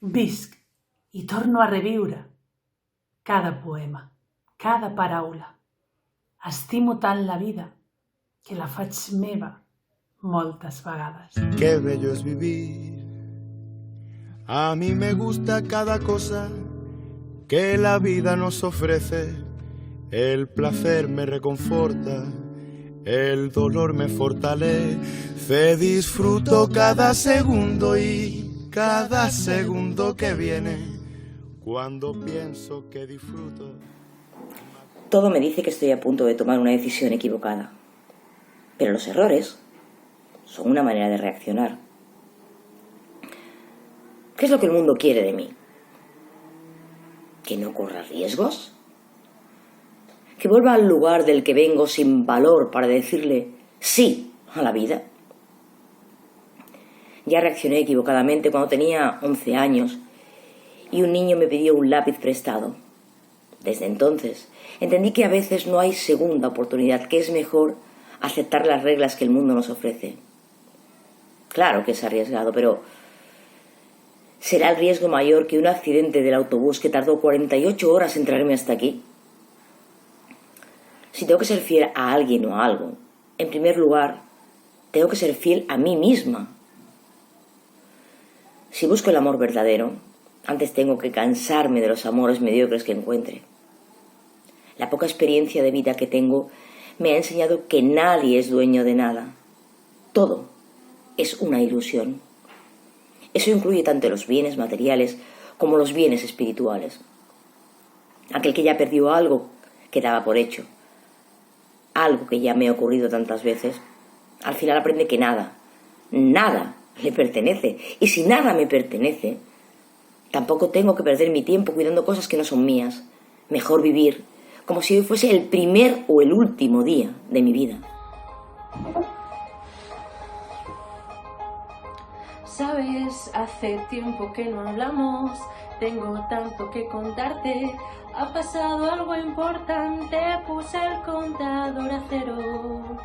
Visc i torno a reviure cada poema, cada paraula. Estimo tant la vida que la faig meva moltes vegades. Qué bello es vivir. A mí me gusta cada cosa que la vida nos ofrece. El placer me reconforta, el dolor me fortalece. Disfruto cada segundo y cada segundo que viene. Cuando pienso que disfruto. Todo me dice que estoy a punto de tomar una decisión equivocada. Pero los errores son una manera de reaccionar. ¿Qué es lo que el mundo quiere de mí? ¿Que no corra riesgos? ¿Que vuelva al lugar del que vengo sin valor para decirle sí a la vida? Ya reaccioné equivocadamente cuando tenía 11 años y un niño me pidió un lápiz prestado. Desde entonces entendí que a veces no hay segunda oportunidad, que es mejor aceptar las reglas que el mundo nos ofrece. Claro que es arriesgado, pero ¿será el riesgo mayor que un accidente del autobús que tardó 48 horas en traerme hasta aquí? Si tengo que ser fiel a alguien o a algo, en primer lugar, tengo que ser fiel a mí misma. Si busco el amor verdadero, antes tengo que cansarme de los amores mediocres que encuentre. La poca experiencia de vida que tengo me ha enseñado que nadie es dueño de nada. Todo es una ilusión. Eso incluye tanto los bienes materiales como los bienes espirituales. Aquel que ya perdió algo que daba por hecho, algo que ya me ha ocurrido tantas veces, al final aprende que nada le pertenece. Y si nada me pertenece, tampoco tengo que perder mi tiempo cuidando cosas que no son mías. Mejor vivir como si hoy fuese el primer o el último día de mi vida. Sabes, hace tiempo que no hablamos, tengo tanto que contarte. Ha pasado algo importante, puse el contador a cero.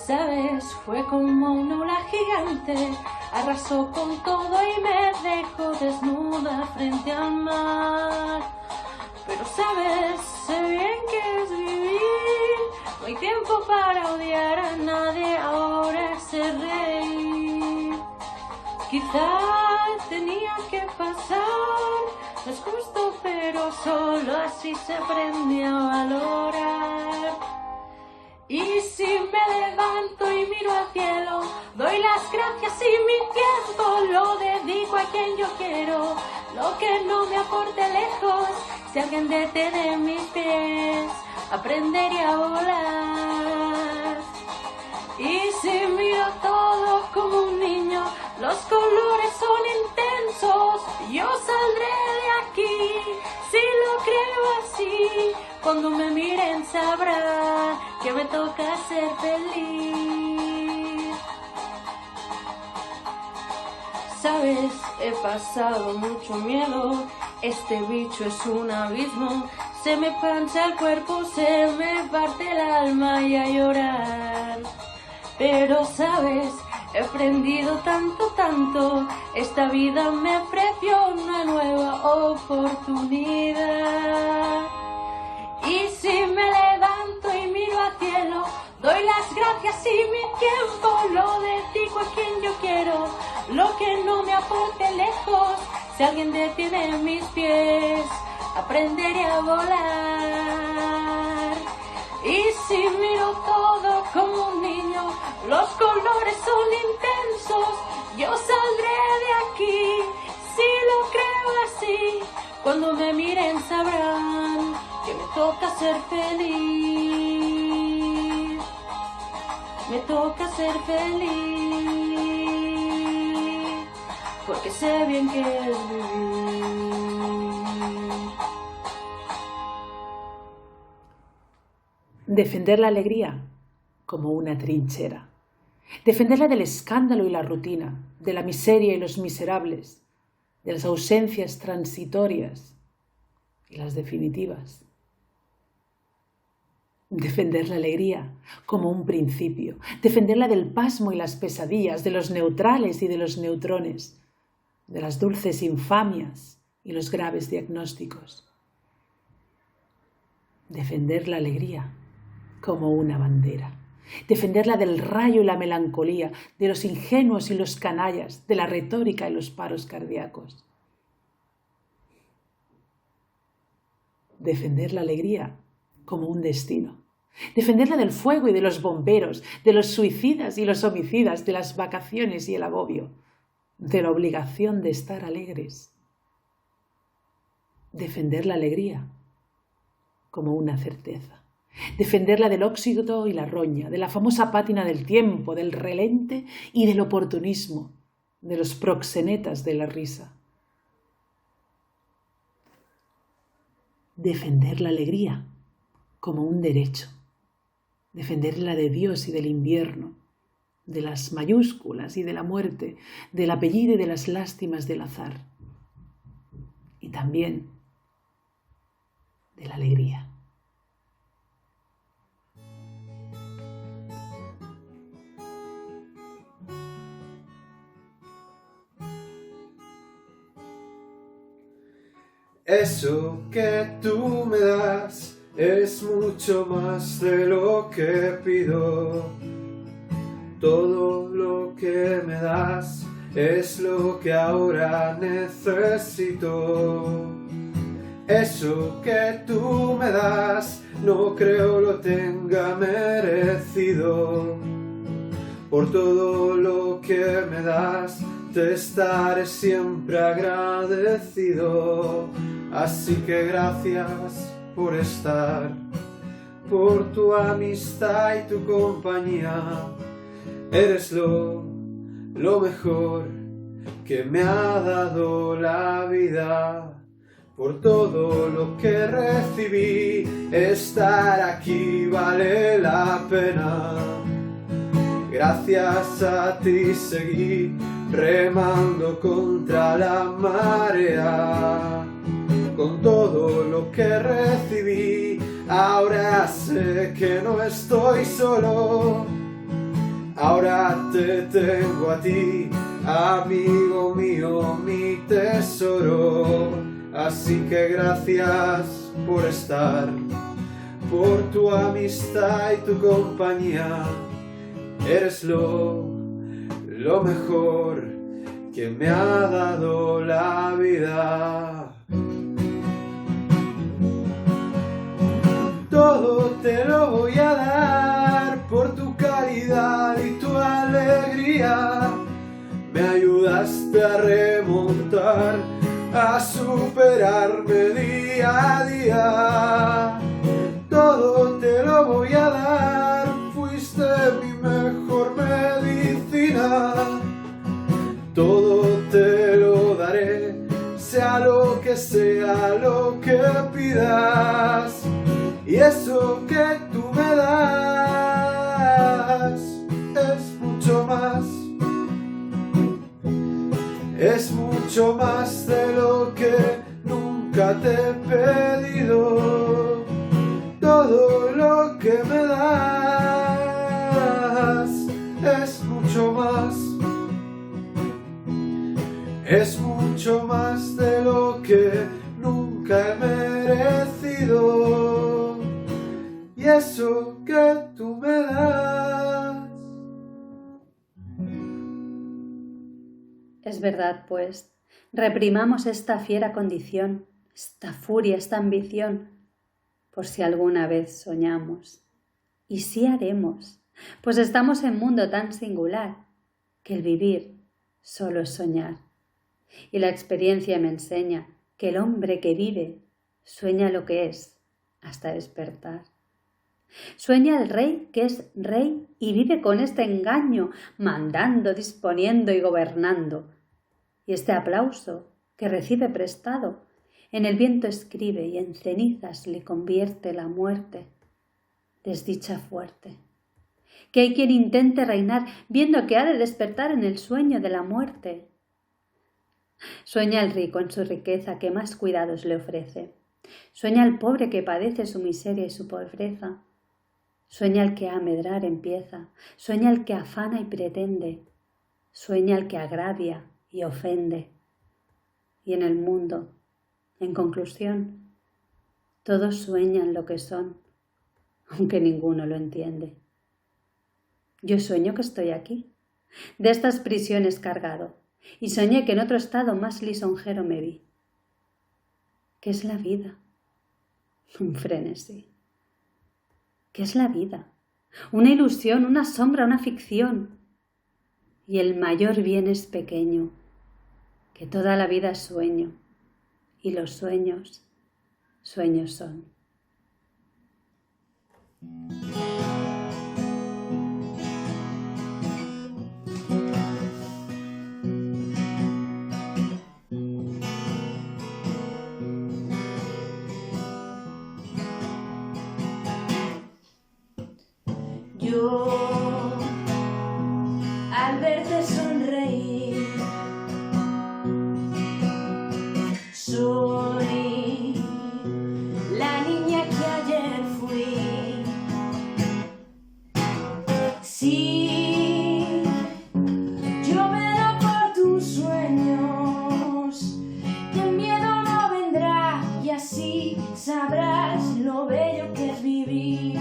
Sabes, fue como una ola gigante, arrasó con todo y me dejó desnuda frente al mar. Pero sabes, sé bien que es vivir, no hay tiempo para odiar a nadie, ahora sé reír. Quizás tenía que pasar, no es justo, pero solo así se aprende a valorar. Y si me levanto y miro al cielo, doy las gracias y mi tiempo lo dedico a quien yo quiero. Lo que no me aporte lejos, si alguien detiene mis pies, aprendería a volar. Y si miro todo como un niño, los colores son intensos, yo saldré de aquí, si lo creo así. Cuando me miren sabrán que me toca ser feliz. Sabes, he pasado mucho miedo, este bicho es un abismo, se me pancha el cuerpo, se me parte el alma y a llorar. Pero sabes, he aprendido tanto, esta vida me ofreció una nueva oportunidad. Y si me levanto y miro al cielo, doy las gracias y mi tiempo lo dedico a quien yo quiero. Lo que no me aporte lejos, si alguien detiene mis pies, aprenderé a volar. Y si miro todo como un niño, los colores son intensos, yo saldré de aquí, si lo creo así. Cuando me miren sabrán que me toca ser feliz, me toca ser feliz, porque sé bien que es vivir. Defender la alegría como una trinchera. Defenderla del escándalo y la rutina, de la miseria y los miserables, de las ausencias transitorias y las definitivas. Defender la alegría como un principio, defenderla del pasmo y las pesadillas, de los neutrales y de los neutrones, de las dulces infamias y los graves diagnósticos. Defender la alegría como una bandera. Defenderla del rayo y la melancolía, de los ingenuos y los canallas, de la retórica y los paros cardíacos. Defender la alegría como un destino. Defenderla del fuego y de los bomberos, de los suicidas y los homicidas, de las vacaciones y el agobio, de la obligación de estar alegres. Defender la alegría como una certeza. Defenderla del óxido y la roña, de la famosa pátina del tiempo, del relente y del oportunismo, de los proxenetas de la risa. Defender la alegría como un derecho. Defenderla de Dios y del invierno, de las mayúsculas y de la muerte, del apellido y de las lástimas del azar. Y también de la alegría. Eso que tú me das es mucho más de lo que pido. Todo lo que me das es lo que ahora necesito. Eso que tú me das no creo lo tenga merecido. Por todo lo que me das te estaré siempre agradecido. Así que gracias por estar, por tu amistad y tu compañía. Eres lo mejor que me ha dado la vida. Por todo lo que recibí, estar aquí vale la pena. Gracias a ti seguí remando contra la marea. Con todo lo que recibí, ahora sé que no estoy solo. Ahora te tengo a ti, amigo mío, mi tesoro. Así que gracias por estar, por tu amistad y tu compañía. Eres lo mejor que me ha dado la vida. Todo te lo voy a dar por tu caridad y tu alegría. Me ayudaste a remontar, a superarme día a día. Todo te lo voy a dar, fuiste mi mejor medicina. Todo te lo daré, sea lo que pidas. Y eso que tú me das es mucho más de lo que nunca te he pedido. Todo lo que me das es mucho más de lo que nunca he merecido. Y eso que tú me das. Es verdad, pues, reprimamos esta fiera condición, esta furia, esta ambición, por si alguna vez soñamos. Y sí haremos, pues estamos en un mundo tan singular que el vivir solo es soñar. Y la experiencia me enseña que el hombre que vive sueña lo que es hasta despertar. Sueña el rey que es rey y vive con este engaño, mandando, disponiendo y gobernando. Y este aplauso que recibe prestado, en el viento escribe y en cenizas le convierte la muerte. Desdicha fuerte. Que hay quien intente reinar viendo que ha de despertar en el sueño de la muerte. Sueña el rico en su riqueza que más cuidados le ofrece. Sueña el pobre que padece su miseria y su pobreza. Sueña el que a medrar empieza, sueña el que afana y pretende, sueña el que agravia y ofende. y en el mundo. En conclusión, todos sueñan lo que son, aunque ninguno lo entiende. Yo sueño que estoy aquí, de estas prisiones cargado, y soñé que en otro estado más lisonjero me vi. ¿Qué es la vida? Un frenesí. ¿Qué es la vida? Una ilusión, una sombra, una ficción. Y el mayor bien es pequeño, que toda la vida es sueño, y los sueños, sueños son. Yo, al verte sonreír, soy la niña que ayer fui. Sí, yo velo por tus sueños, que el miedo no vendrá y así sabrás lo bello que es vivir.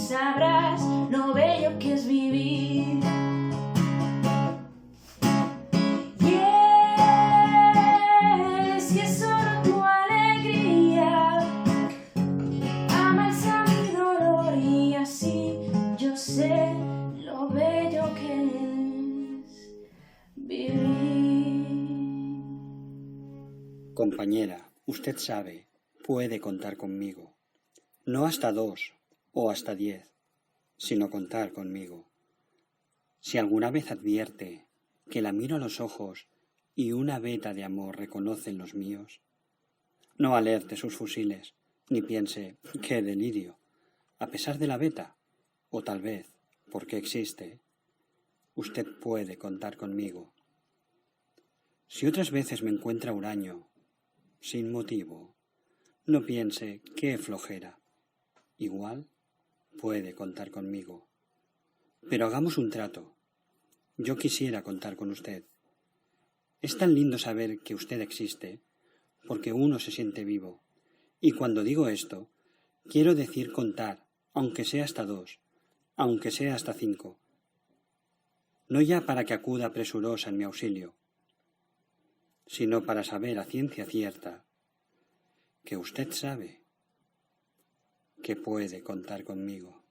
Sabrás lo bello que es vivir. Y es solo tu alegría. Amas a mi dolor y así yo sé lo bello que es vivir. Compañera, usted sabe, puede contar conmigo. No hasta 2 o hasta 10, sino contar conmigo. Si alguna vez advierte que la miro a los ojos y una veta de amor reconoce en los míos, no alerte sus fusiles, ni piense, ¡qué delirio! A pesar de la veta, o tal vez, porque existe, usted puede contar conmigo. Si otras veces me encuentra huraño, sin motivo, no piense, ¡qué flojera! Igual puede contar conmigo. Pero hagamos un trato. Yo quisiera contar con usted. Es tan lindo saber que usted existe, porque uno se siente vivo. Y cuando digo esto, quiero decir contar, aunque sea hasta 2, aunque sea hasta 5. No ya para que acuda presurosa en mi auxilio, sino para saber a ciencia cierta que usted sabe que puede contar conmigo.